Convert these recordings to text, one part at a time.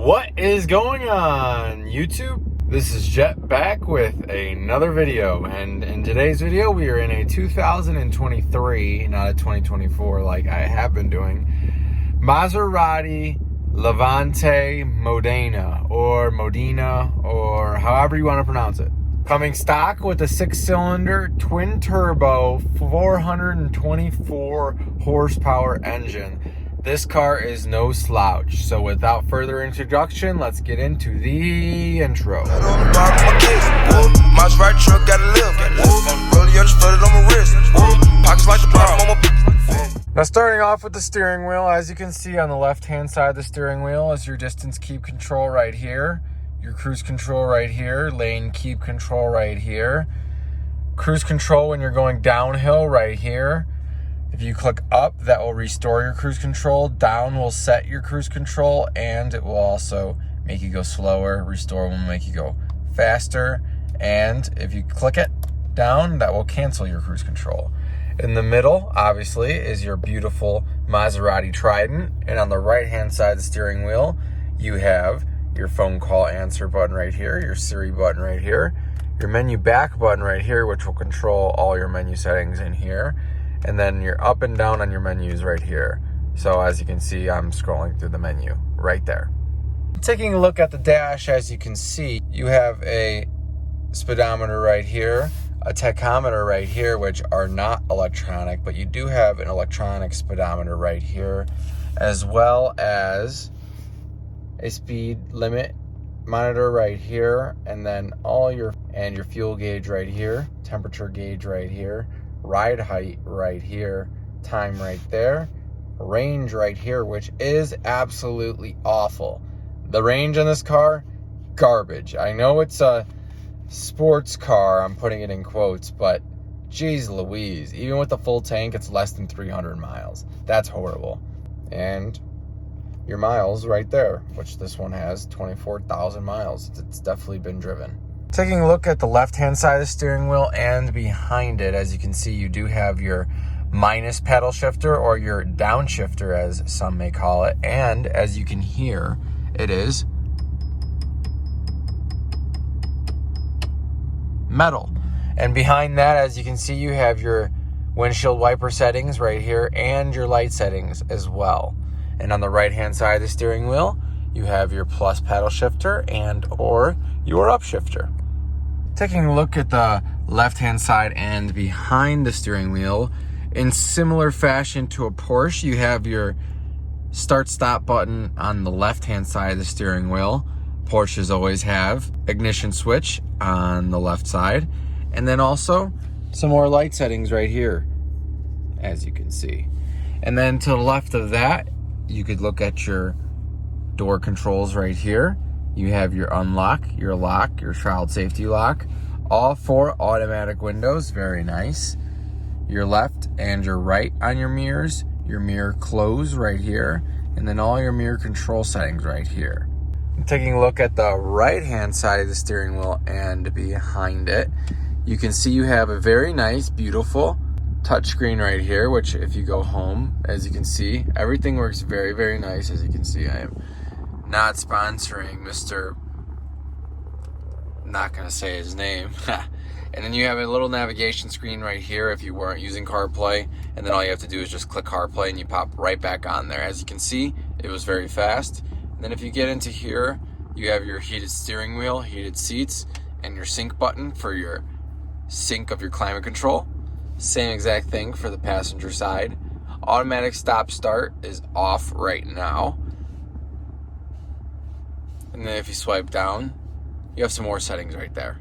What is going on, YouTube? This is Jet back with another video, and in today's video we are in a 2023, not a 2024 like I have been doing, Maserati Levante Modena, or however you want to pronounce it. Coming stock with a 6-cylinder twin-turbo 424 horsepower engine. This car is no slouch. So without further introduction, let's get into the intro. Maserati truck got a lift. Now starting off with the steering wheel, as you can see on the left-hand side of the steering wheel is your distance keep control right here. Your cruise control right here, lane keep control right here, cruise control when you're going downhill right here. If you click up, that will restore your cruise control. Down will set your cruise control, and it will also make you go slower. Restore will make you go faster, and if you click it down, that will cancel your cruise control. In the middle, obviously, is your beautiful Maserati Trident, and on the right-hand side of the steering wheel, you have your phone call answer button right here, your Siri button right here, your menu back button right here, which will control all your menu settings in here, and then your up and down on your menus right here. So as you can see, I'm scrolling through the menu right there. Taking a look at the dash, as you can see, you have a speedometer right here, a tachometer right here, which are not electronic, but you do have an electronic speedometer right here, as well as a speed limit monitor right here, and then your fuel gauge right here, temperature gauge right here, ride height right here, time right there, range right here, which is absolutely awful. The range on this car, garbage. I know it's a sports car, I'm putting it in quotes, but geez Louise, even with the full tank, it's less than 300 miles. That's horrible. And your miles right there, which this one has 24,000 miles. It's definitely been driven. Taking a look at the left-hand side of the steering wheel and behind it, as you can see, you do have your minus paddle shifter, or your downshifter as some may call it. And as you can hear, it is metal. And behind that, as you can see, you have your windshield wiper settings right here and your light settings as well. And on the right-hand side of the steering wheel, you have your plus paddle shifter or your up shifter. Taking a look at the left-hand side and behind the steering wheel, in similar fashion to a Porsche, you have your start-stop button on the left-hand side of the steering wheel. Porsches always have ignition switch on the left side, and then also some more light settings right here, as you can see. And then to the left of that, you could look at your door controls right here. You have your unlock, your lock, your child safety lock, all 4 automatic windows, very nice. Your left and your right on your mirrors, your mirror close right here, and then all your mirror control settings right here. Taking a look at the right-hand side of the steering wheel and behind it, you can see you have a very nice, beautiful touchscreen right here, which if you go home, as you can see, everything works very, very nice. As you can see, I am not sponsoring Mr. Not gonna say his name. And then you have a little navigation screen right here if you weren't using CarPlay, and then all you have to do is just click CarPlay and you pop right back on there. As you can see, it was very fast. And then if you get into here, you have your heated steering wheel, heated seats, and your sync button for your sync of your climate control. Same exact thing for the passenger side. Automatic stop start is off right now. And then if you swipe down, you have some more settings right there.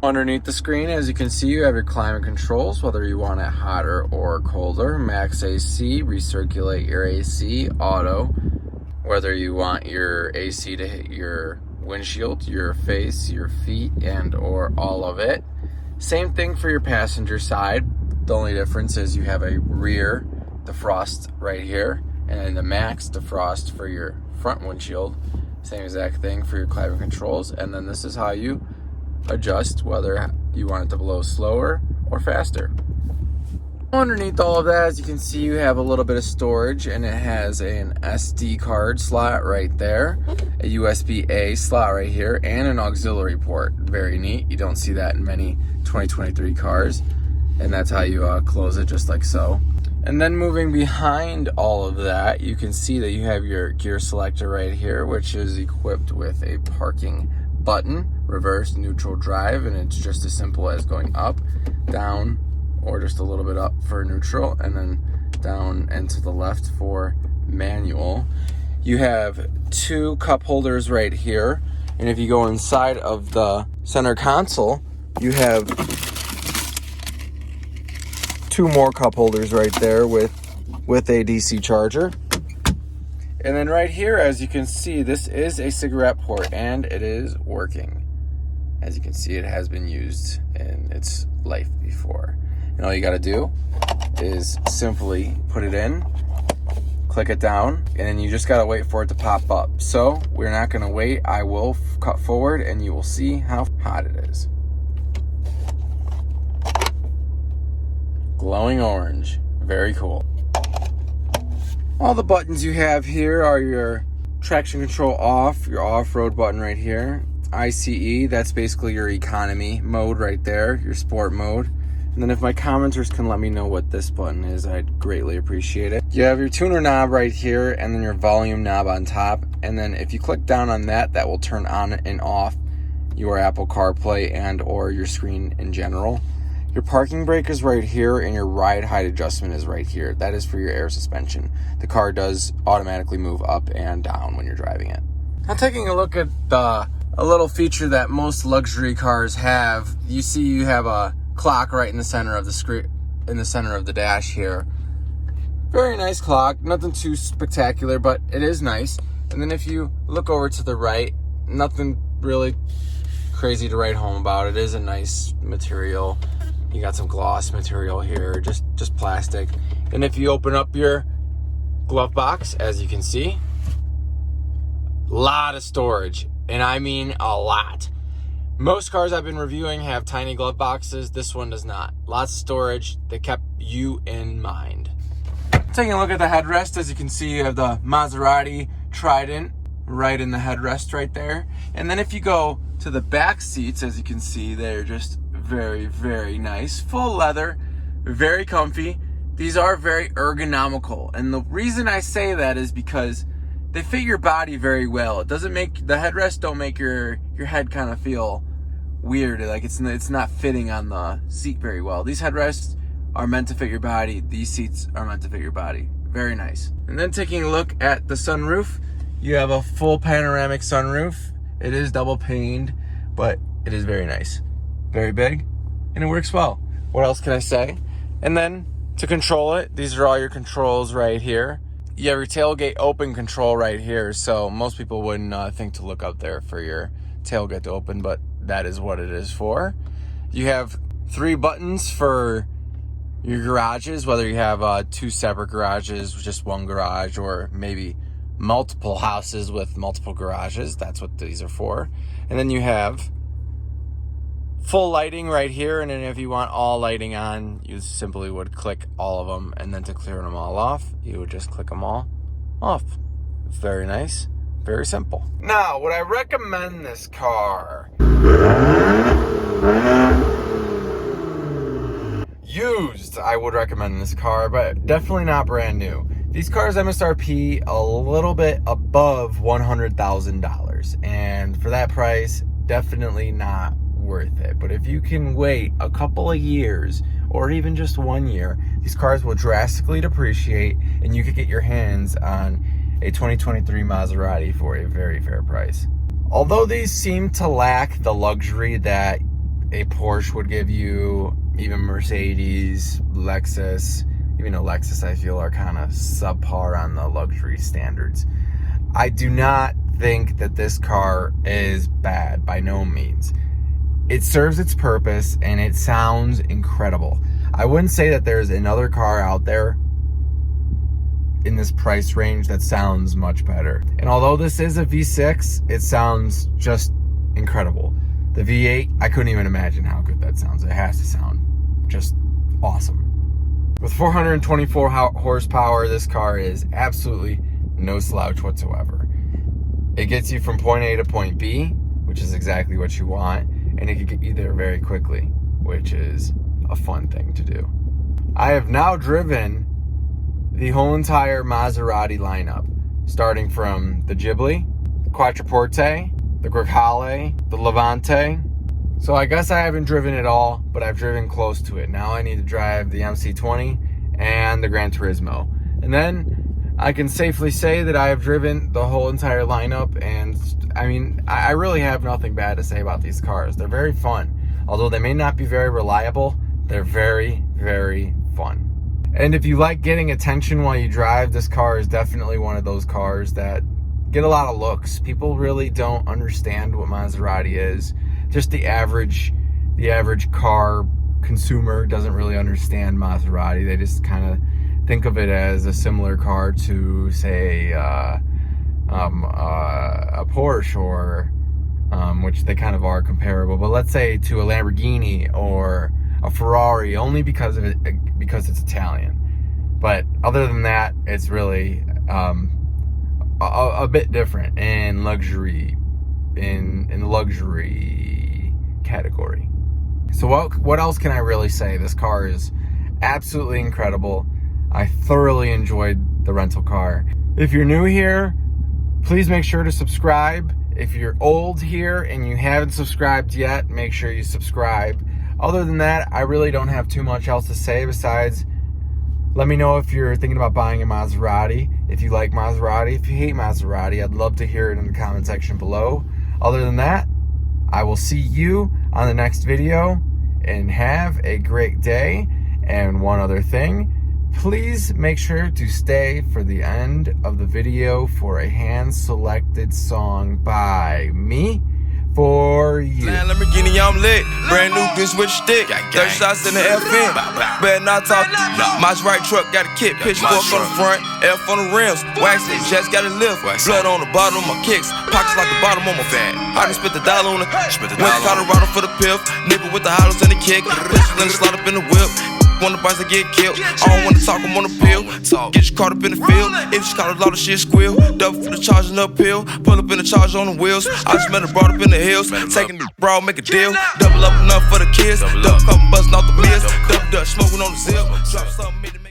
Underneath the screen, as you can see, you have your climate controls, whether you want it hotter or colder. Max AC, recirculate your AC, auto, whether you want your AC to hit your windshield, your face, your feet, and or all of it. Same thing for your passenger side. The only difference is you have a rear defrost right here, and then the max defrost for your front windshield. Same exact thing for your climate controls. And then this is how you adjust whether you want it to blow slower or faster. Underneath all of that, as you can see, you have a little bit of storage, and it has an SD card slot right there, a USB-A slot right here, and an auxiliary port. Very neat. You don't see that in many 2023 cars, and that's how you close it, just like so. And then moving behind all of that, you can see that you have your gear selector right here, which is equipped with a parking button, reverse, neutral, drive, and it's just as simple as going up, down, or just a little bit up for neutral, and then down and to the left for manual. You have 2 cup holders right here, and if you go inside of the center console, you have 2 more cup holders right there with a DC charger. And then right here, as you can see, this is a cigarette port, and it is working. As you can see, it has been used in its life before. And all you gotta do is simply put it in, click it down, and then you just gotta wait for it to pop up. So we're not gonna wait. I will cut forward and you will see how hot it is. Glowing orange, very cool. All the buttons you have here are your traction control off, your off-road button right here, ICE, that's basically your economy mode right there, your sport mode. And then if my commenters can let me know what this button is, I'd greatly appreciate it. You have your tuner knob right here, and then your volume knob on top. And then if you click down on that, that will turn on and off your Apple CarPlay and or your screen in general. Your parking brake is right here, and your ride height adjustment is right here. That is for your air suspension. The car does automatically move up and down when you're driving it. Now taking a look at a little feature that most luxury cars have, you see you have a clock right in the center of the screen, in the center of the dash here. Very nice clock, nothing too spectacular, but it is nice. And then if you look over to the right, nothing really crazy to write home about. It is a nice material. You got some gloss material here, just plastic. And if you open up your glove box, as you can see, a lot of storage, and I mean a lot. Most cars I've been reviewing have tiny glove boxes. This one does not. Lots of storage. They kept you in mind. Taking a look at the headrest, as you can see, you have the Maserati Trident right in the headrest right there. And then if you go to the back seats, as you can see, they're just very, very nice. Full leather, very comfy. These are very ergonomical. And the reason I say that is because they fit your body very well. It doesn't make, the headrests don't make your head kind of feel weird, like it's not fitting on the seat very well. These headrests are meant to fit your body. These seats are meant to fit your body. Very nice. And then taking a look at the sunroof, you have a full panoramic sunroof. It is double paned, but it is very nice. Very big, and it works well. What else can I say? And then to control it, these are all your controls right here. You have your tailgate open control right here, so most people wouldn't think to look up there for your tailgate to open, but that is what it is for. You have 3 buttons for your garages, whether you have 2 separate garages, just 1 garage, or maybe multiple houses with multiple garages. That's what these are for. And then you have full lighting right here, and then if you want all lighting on, you simply would click all of them, and then to clear them all off, you would just click them all off. Very nice, very simple. Now, would I recommend this car? Used, I would recommend this car, but definitely not brand new. These cars MSRP a little bit above $100,000, and for that price, definitely not worth it. But if you can wait a couple of years or even just 1 year, these cars will drastically depreciate, and you could get your hands on a 2023 Maserati for a very fair price. Although these seem to lack the luxury that a Porsche would give you, even Mercedes, Lexus, even though Lexus I feel are kind of subpar on the luxury standards, I do not think that this car is bad, by no means. It serves its purpose, and it sounds incredible. I wouldn't say that there's another car out there in this price range that sounds much better. And although this is a V6, it sounds just incredible. The V8, I couldn't even imagine how good that sounds. It has to sound just awesome. With 424 horsepower, this car is absolutely no slouch whatsoever. It gets you from point A to point B, which is exactly what you want, and it can get you there very quickly, which is a fun thing to do. I have now driven the whole entire Maserati lineup, starting from the Ghibli, the Quattroporte, the Grecale, the Levante. So I guess I haven't driven it all, but I've driven close to it. Now I need to drive the MC20 and the Gran Turismo. And then I can safely say that I have driven the whole entire lineup, and I mean, I really have nothing bad to say about these cars. They're very fun. Although they may not be very reliable, they're very, very fun. And if you like getting attention while you drive, this car is definitely one of those cars that get a lot of looks. People really don't understand what Maserati is. Just the average car consumer doesn't really understand Maserati. They just kind of think of it as a similar car to, say, a Porsche, or which they kind of are comparable. But let's say to a Lamborghini or a Ferrari, only because it's Italian. But other than that, it's really a bit different in luxury, in the luxury category. So what else can I really say? This car is absolutely incredible. I thoroughly enjoyed the rental car. If you're new here, please make sure to subscribe. If you're old here and you haven't subscribed yet, make sure you subscribe. Other than that, I really don't have too much else to say besides let me know if you're thinking about buying a Maserati, if you like Maserati. If you hate Maserati, I'd love to hear it in the comment section below. Other than that, I will see you on the next video, and have a great day. And one other thing, please make sure to stay for the end of the video for a hand-selected song by me for you. Lamborghini, I'm lit. Brand new bitch with a stick. 30 shots in the FN. Better not talk. Maserati truck got a kit. Pitchfork on the front, F on the rims. Wax it, just got a lift. Blood on the bottom of my kicks. Pockets like the bottom of my bag. I done spent the dollar on it. Went to Colorado for the piff. Nigga with the hollows and the kick. Pistol in the slot up in the whip. On the bikes that get killed. I don't wanna talk, I'm on the pill. Get you caught up in the field. If you caught a lot of shit, squeal. Double for the charge and uphill. Pull up in the charge on the wheels. I just met her brought up in the hills. Taking the broad, make a deal. Double up enough for the kids. Double couple busting off the bills. Double dutch smoking on the zip. Drop something in the